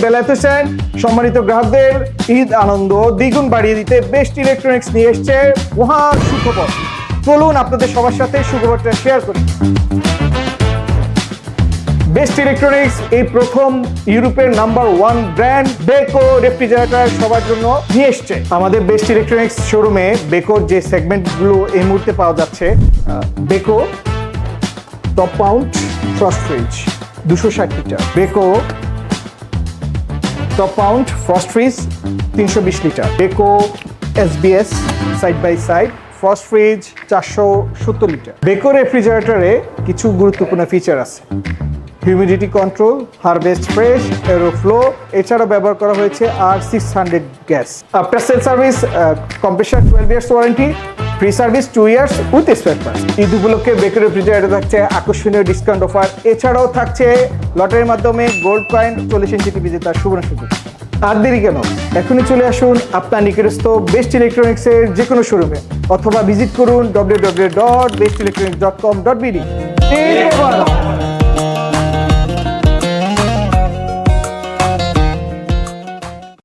বেলায়েত হোসেন। সম্মানিত গ্রাহকদের ঈদ আনন্দ দ্বিগুণ বাড়িয়ে দিতে বেস্ট ইলেকট্রনিক্স নিয়ে এসেছে মহা সুখবর। চলুন আপনাদের সবার সাথে সুখবরটা শেয়ার করি। বেস্ট ইলেকট্রনিক্স এই প্রথম ইউরোপের নাম্বার 1 ব্র্যান্ড বেকো রেফ্রিজারেটর সবার জন্য নিয়ে এসছে। আমাদের বেস্ট ইলেকট্রনিক্স শোরুমে বেকোর যে সেগমেন্টগুলো এই মুহূর্তে পাওয়া যাচ্ছে, Beko top mount frost fridge 260 litre, Beko top mount frost fridge 320 litre, Beko SBS side by side frost fridge 470 litre. Beko রেফ্রিজারেটরে কিছু গুরুত্বপূর্ণ ফিচার আছে: humidity control, harvest fresh, Aeroflow, এছাড়াও ব্যবহার করা হয়েছে R600 gas. After sale service compressor 12 years warranty, free service 2 years with spare parts. Eid উপলক্ষে Beko refrigerator থাকছে আকর্ষণীয় ডিসকাউন্ট অফার, এছাড়াও থাকছে লটারির মাধ্যমে গোল্ড কয়েন 40 ইঞ্চি টিভি জেতার সুবর্ণ সুযোগ। আর দেরি কেন, এখনই চলে আসুন আপনার নিকটস্থ বেস্ট ইলেকট্রনিক্সের যে কোনো শোরুমে অথবা ভিজিট করুন www.bestelectronics.com.bd।